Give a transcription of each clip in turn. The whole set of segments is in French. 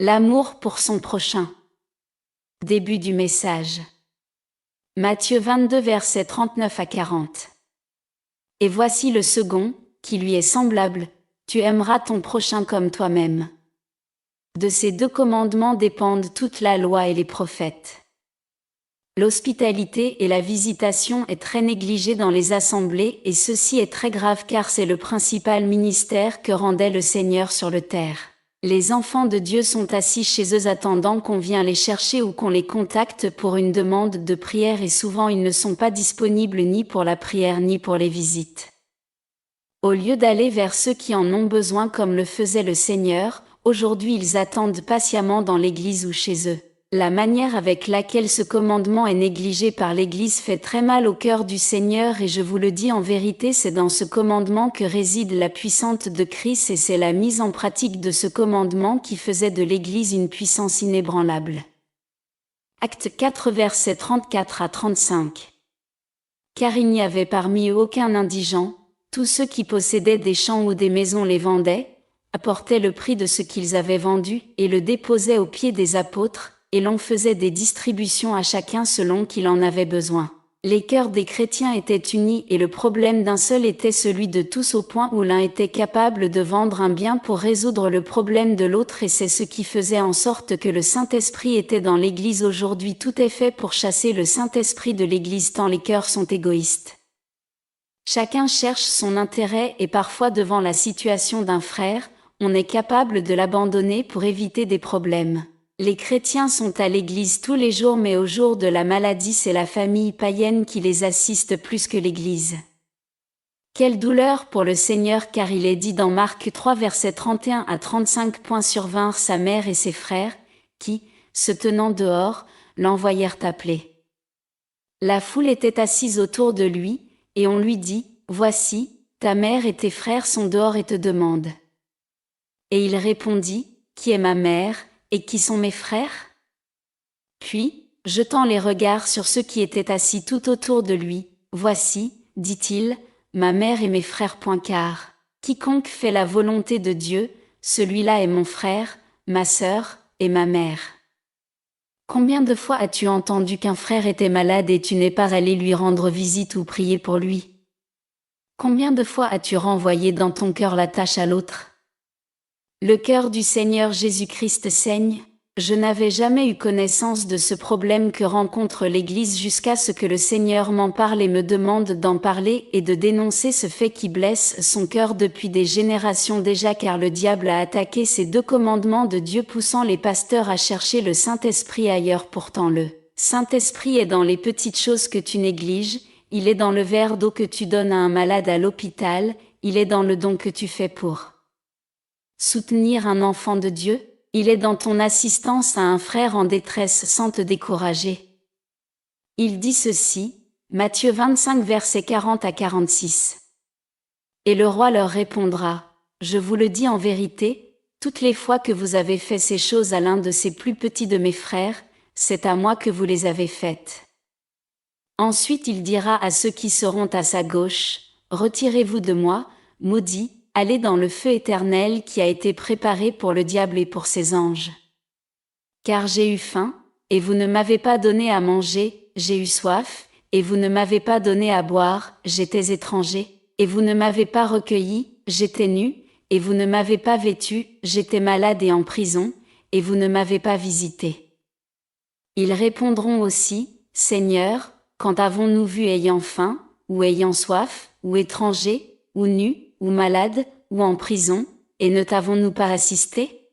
L'amour pour son prochain. Début du message. Matthieu 22 versets 39 à 40. Et voici le second, qui lui est semblable, tu aimeras ton prochain comme toi-même. De ces deux commandements dépendent toute la loi et les prophètes. L'hospitalité et la visitation est très négligée dans les assemblées et ceci est très grave car c'est le principal ministère que rendait le Seigneur sur le terre. Les enfants de Dieu sont assis chez eux attendant qu'on vienne les chercher ou qu'on les contacte pour une demande de prière et souvent ils ne sont pas disponibles ni pour la prière ni pour les visites. Au lieu d'aller vers ceux qui en ont besoin comme le faisait le Seigneur, aujourd'hui ils attendent patiemment dans l'église ou chez eux. La manière avec laquelle ce commandement est négligé par l'Église fait très mal au cœur du Seigneur et je vous le dis en vérité c'est dans ce commandement que réside la puissance de Christ et c'est la mise en pratique de ce commandement qui faisait de l'Église une puissance inébranlable. Acte 4 versets 34 à 35. Car il n'y avait parmi eux aucun indigent, tous ceux qui possédaient des champs ou des maisons les vendaient, apportaient le prix de ce qu'ils avaient vendu et le déposaient aux pieds des apôtres, et l'on faisait des distributions à chacun selon qu'il en avait besoin. Les cœurs des chrétiens étaient unis et le problème d'un seul était celui de tous au point où l'un était capable de vendre un bien pour résoudre le problème de l'autre et c'est ce qui faisait en sorte que le Saint-Esprit était dans l'Église aujourd'hui. Tout est fait pour chasser le Saint-Esprit de l'Église tant les cœurs sont égoïstes. Chacun cherche son intérêt et parfois devant la situation d'un frère, on est capable de l'abandonner pour éviter des problèmes. Les chrétiens sont à l'église tous les jours mais au jour de la maladie c'est la famille païenne qui les assiste plus que l'église. Quelle douleur pour le Seigneur car il est dit dans Marc 3 versets 31 à 35 survinrent sa mère et ses frères, qui, se tenant dehors, l'envoyèrent appeler. La foule était assise autour de lui, et on lui dit, voici, ta mère et tes frères sont dehors et te demandent. Et il répondit, qui est ma mère, et qui sont mes frères? Puis, jetant les regards sur ceux qui étaient assis tout autour de lui, voici, dit-il, ma mère et mes frères. Car quiconque fait la volonté de Dieu, celui-là est mon frère, ma sœur, et ma mère. Combien de fois as-tu entendu qu'un frère était malade et tu n'es pas allé lui rendre visite ou prier pour lui? Combien de fois as-tu renvoyé dans ton cœur la tâche à l'autre? Le cœur du Seigneur Jésus-Christ saigne. Je n'avais jamais eu connaissance de ce problème que rencontre l'Église jusqu'à ce que le Seigneur m'en parle et me demande d'en parler et de dénoncer ce fait qui blesse son cœur depuis des générations déjà car le diable a attaqué ces deux commandements de Dieu poussant les pasteurs à chercher le Saint-Esprit ailleurs pourtant le Saint-Esprit est dans les petites choses que tu négliges, il est dans le verre d'eau que tu donnes à un malade à l'hôpital, il est dans le don que tu fais pour soutenir un enfant de Dieu, il est dans ton assistance à un frère en détresse sans te décourager. Il dit ceci, Matthieu 25 versets 40 à 46. Et le roi leur répondra, je vous le dis en vérité, toutes les fois que vous avez fait ces choses à l'un de ces plus petits de mes frères, c'est à moi que vous les avez faites. Ensuite il dira à ceux qui seront à sa gauche, retirez-vous de moi, maudits, allez dans le feu éternel qui a été préparé pour le diable et pour ses anges. Car j'ai eu faim, et vous ne m'avez pas donné à manger, j'ai eu soif, et vous ne m'avez pas donné à boire, j'étais étranger, et vous ne m'avez pas recueilli, j'étais nu, et vous ne m'avez pas vêtu, j'étais malade et en prison, et vous ne m'avez pas visité. Ils répondront aussi, Seigneur, quand avons-nous vu ayant faim, ou ayant soif, ou étranger, ou nu, ou malade, ou en prison, et ne t'avons-nous pas assisté?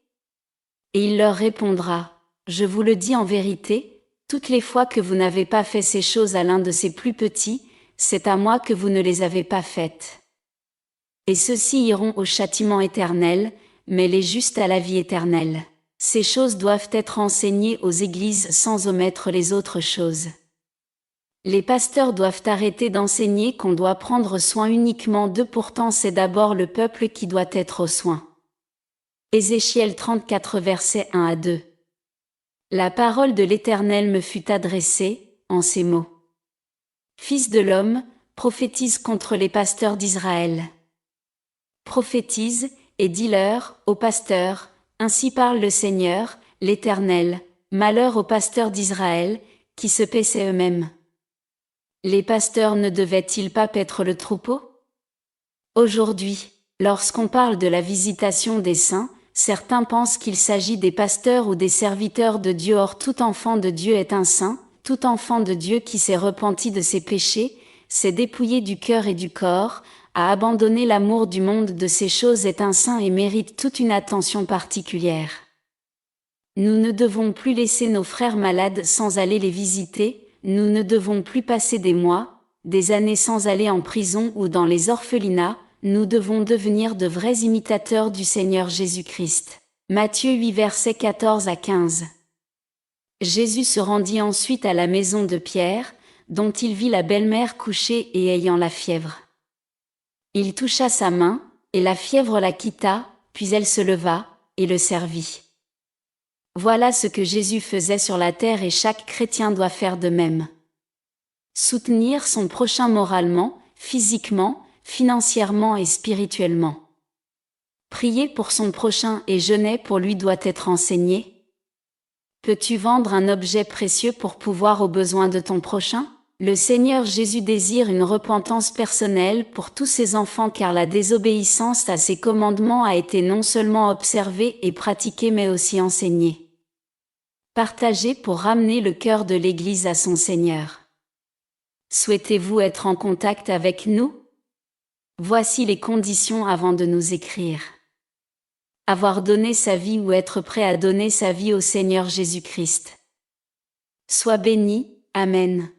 Et il leur répondra, je vous le dis en vérité, toutes les fois que vous n'avez pas fait ces choses à l'un de ces plus petits, c'est à moi que vous ne les avez pas faites. Et ceux-ci iront au châtiment éternel, mais les justes à la vie éternelle. Ces choses doivent être enseignées aux églises sans omettre les autres choses. Les pasteurs doivent arrêter d'enseigner qu'on doit prendre soin uniquement d'eux, pourtant c'est d'abord le peuple qui doit être au soin. Ézéchiel 34 versets 1 à 2. La parole de l'Éternel me fut adressée, en ces mots. Fils de l'homme, prophétise contre les pasteurs d'Israël. Prophétise, et dis-leur, aux pasteurs, Ainsi parle le Seigneur, l'Éternel, malheur aux pasteurs d'Israël, qui se paissaient eux-mêmes. Les pasteurs ne devaient-ils pas paître le troupeau? Aujourd'hui, lorsqu'on parle de la visitation des saints, certains pensent qu'il s'agit des pasteurs ou des serviteurs de Dieu. Or tout enfant de Dieu est un saint, tout enfant de Dieu qui s'est repenti de ses péchés, s'est dépouillé du cœur et du corps, a abandonné l'amour du monde de ces choses est un saint et mérite toute une attention particulière. Nous ne devons plus laisser nos frères malades sans aller les visiter, nous ne devons plus passer des mois, des années sans aller en prison ou dans les orphelinats, nous devons devenir de vrais imitateurs du Seigneur Jésus-Christ. Matthieu 8 versets 14 à 15. Jésus se rendit ensuite à la maison de Pierre, dont il vit la belle-mère couchée et ayant la fièvre. Il toucha sa main, et la fièvre la quitta, puis elle se leva, et le servit. Voilà ce que Jésus faisait sur la terre et chaque chrétien doit faire de même. Soutenir son prochain moralement, physiquement, financièrement et spirituellement. Prier pour son prochain et jeûner pour lui doit être enseigné. Peux-tu vendre un objet précieux pour pouvoir aux besoins de ton prochain? Le Seigneur Jésus désire une repentance personnelle pour tous ses enfants car la désobéissance à ses commandements a été non seulement observée et pratiquée mais aussi enseignée. Partagée pour ramener le cœur de l'Église à son Seigneur. Souhaitez-vous être en contact avec nous? Voici les conditions avant de nous écrire. Avoir donné sa vie ou être prêt à donner sa vie au Seigneur Jésus-Christ. Sois béni, Amen.